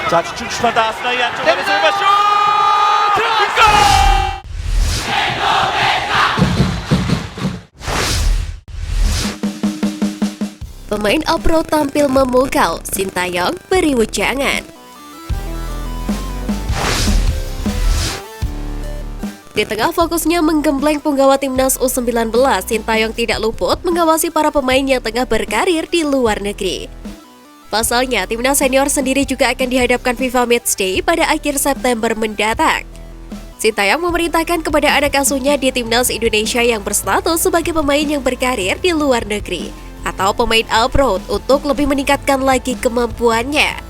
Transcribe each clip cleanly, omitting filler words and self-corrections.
자, 주춤주춤한 아스나이 안쪽에서 왼발 슛! 들어갔어! Pemain Opro tampil memukau, Sintayong beri wejangan. Di tengah fokusnya menggembleng punggawa timnas U19, Sintayong tidak luput mengawasi para pemain yang tengah berkarir di luar negeri. Pasalnya, timnas senior sendiri juga akan dihadapkan FIFA Matchday pada akhir September mendatang. Sintayong memerintahkan kepada anak asuhnya di timnas Indonesia yang berstatus sebagai pemain yang berkarir di luar negeri atau pemain abroad untuk lebih meningkatkan lagi kemampuannya.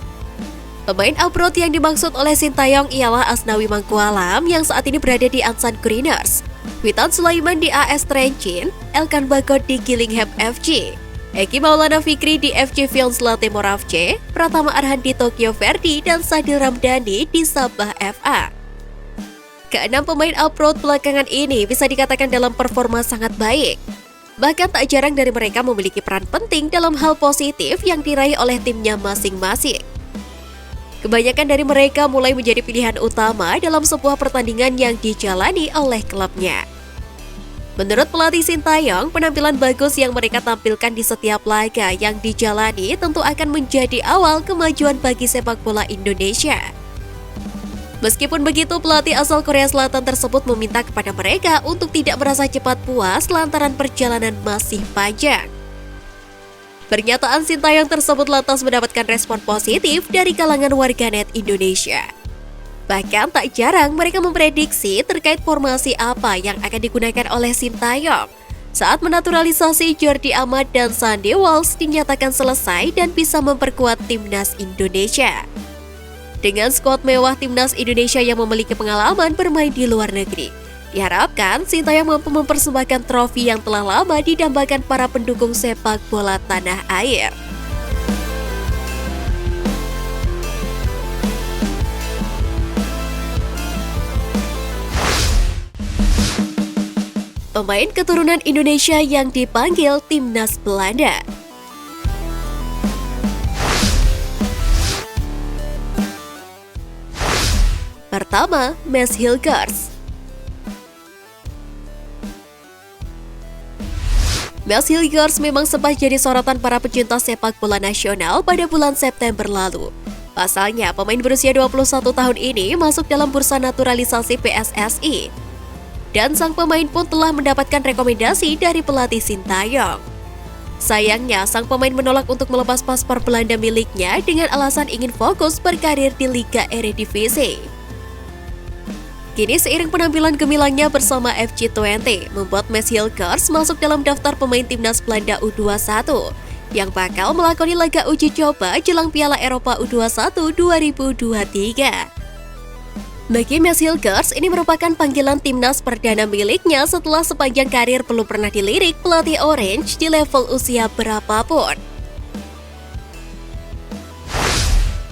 Pemain abroad yang dimaksud oleh Sintayong ialah Asnawi Mangkualam yang saat ini berada di Ansan Greeners, Witan Sulaiman di AS Trencin, Elkan Bagot di Gillingham FC, Eki Maulana Fikri di FC Vionslate Moravce, Pratama Arhan di Tokyo Verdy, dan Sadil Ramdhani di Sabah FA. Keenam pemain abroad belakangan ini bisa dikatakan dalam performa sangat baik. Bahkan tak jarang dari mereka memiliki peran penting dalam hal positif yang diraih oleh timnya masing-masing. Kebanyakan dari mereka mulai menjadi pilihan utama dalam sebuah pertandingan yang dijalani oleh klubnya. Menurut pelatih Sintayong, penampilan bagus yang mereka tampilkan di setiap laga yang dijalani tentu akan menjadi awal kemajuan bagi sepak bola Indonesia. Meskipun begitu, pelatih asal Korea Selatan tersebut meminta kepada mereka untuk tidak merasa cepat puas lantaran perjalanan masih panjang. Pernyataan Sintayong tersebut lantas mendapatkan respon positif dari kalangan warganet Indonesia. Bahkan tak jarang mereka memprediksi terkait formasi apa yang akan digunakan oleh Sintayong saat menaturalisasi Jordi Amat dan Sandy Walsh dinyatakan selesai dan bisa memperkuat timnas Indonesia. Dengan skuad mewah timnas Indonesia yang memiliki pengalaman bermain di luar negeri, diharapkan Sintayong mampu mempersembahkan trofi yang telah lama didambakan para pendukung sepak bola tanah air. Pemain keturunan Indonesia yang dipanggil timnas Belanda. Pertama, Mads Hilgers. Mads Hilgers memang sempat jadi sorotan para pecinta sepak bola nasional pada bulan September lalu. Pasalnya, pemain berusia 21 tahun ini masuk dalam bursa naturalisasi PSSI. Dan sang pemain pun telah mendapatkan rekomendasi dari pelatih Sintayong. Sayangnya, sang pemain menolak untuk melepas paspor Belanda miliknya dengan alasan ingin fokus berkarir di Liga Eredivisie. Kini seiring penampilan gemilangnya bersama FC Twente, membuat Mads Hilgers masuk dalam daftar pemain timnas Belanda U21 yang bakal melakoni laga uji coba jelang Piala Eropa U21 2023. Bagi Mads Hilgers, ini merupakan panggilan timnas perdana miliknya setelah sepanjang karir belum pernah dilirik pelatih Orange di level usia berapapun.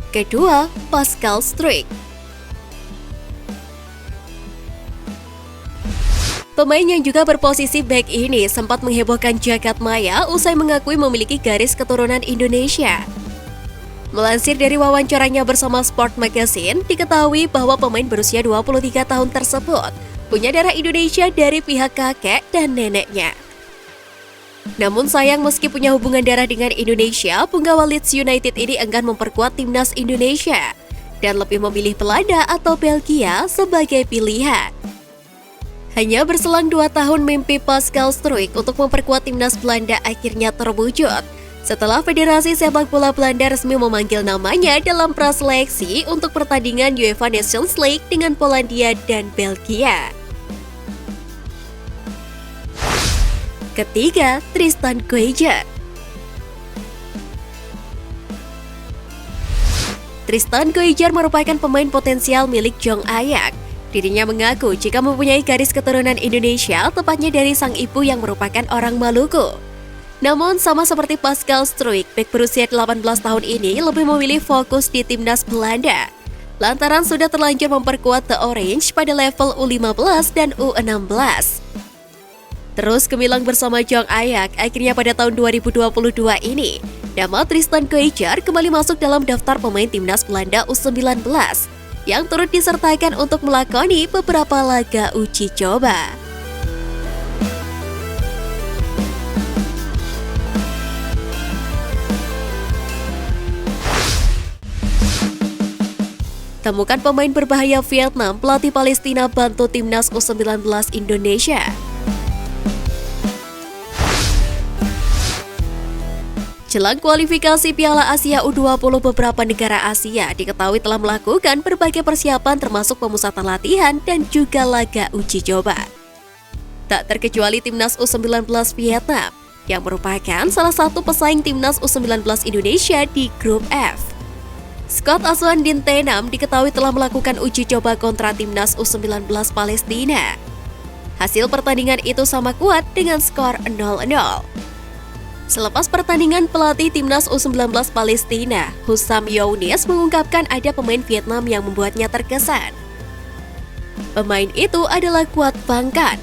Kedua, Pascal Struijk. Pemain yang juga berposisi back ini sempat menghebohkan jagat maya usai mengakui memiliki garis keturunan Indonesia. Melansir dari wawancaranya bersama Sport Magazine, diketahui bahwa pemain berusia 23 tahun tersebut punya darah Indonesia dari pihak kakek dan neneknya. Namun sayang, meski punya hubungan darah dengan Indonesia, punggawa Leeds United ini enggan memperkuat timnas Indonesia dan lebih memilih Belanda atau Belgia sebagai pilihan. Hanya berselang 2 tahun mimpi Pascal Struijk untuk memperkuat timnas Belanda akhirnya terwujud setelah Federasi Sepak Bola Belanda resmi memanggil namanya dalam praseleksi untuk pertandingan UEFA Nations League dengan Polandia dan Belgia. Ketiga, Tristan Kuyjer. Tristan Kuyjer merupakan pemain potensial milik Jong Ayak. Dirinya mengaku jika mempunyai garis keturunan Indonesia, tepatnya dari sang ibu yang merupakan orang Maluku. Namun sama seperti Pascal Struijk, bek berusia 18 tahun ini lebih memilih fokus di timnas Belanda lantaran sudah terlanjur memperkuat The Orange pada level U15 dan U16. Terus gemilang bersama Jong Ayak, akhirnya pada tahun 2022 ini Nama Tristan Kuycher kembali masuk dalam daftar pemain timnas Belanda U19 yang turut disertakan untuk melakoni beberapa laga uji coba. Temukan pemain berbahaya Vietnam, pelatih Palestina bantu timnas U19 Indonesia. Jelang kualifikasi Piala Asia U20, beberapa negara Asia diketahui telah melakukan berbagai persiapan termasuk pemusatan latihan dan juga laga uji coba. Tak terkecuali timnas U19 Vietnam yang merupakan salah satu pesaing timnas U19 Indonesia di grup F. Skuad asuhan Din Tenam diketahui telah melakukan uji coba kontra timnas U19 Palestina. Hasil pertandingan itu sama kuat dengan skor 0-0. Selepas pertandingan, pelatih timnas U19 Palestina, Hussam Younis, mengungkapkan ada pemain Vietnam yang membuatnya terkesan. Pemain itu adalah Quat Van Can.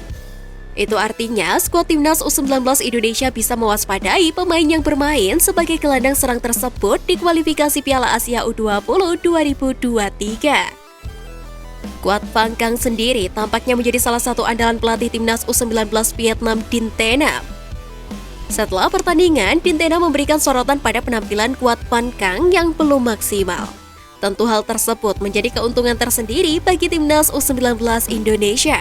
Itu artinya skuad timnas U19 Indonesia bisa mewaspadai pemain yang bermain sebagai gelandang serang tersebut di kualifikasi Piala Asia U20 2023. Quat Van Can sendiri tampaknya menjadi salah satu andalan pelatih timnas U19 Vietnam, Din Tenam. Setelah pertandingan, Din Tenam memberikan sorotan pada penampilan Quat Van Can yang belum maksimal. Tentu hal tersebut menjadi keuntungan tersendiri bagi timnas U19 Indonesia.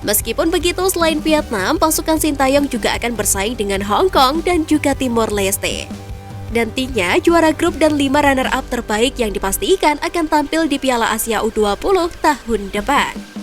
Meskipun begitu, selain Vietnam, pasukan Sintayong juga akan bersaing dengan Hong Kong dan juga Timor Leste. Nantinya, juara grup dan 5 runner-up terbaik yang dipastikan akan tampil di Piala Asia U20 tahun depan.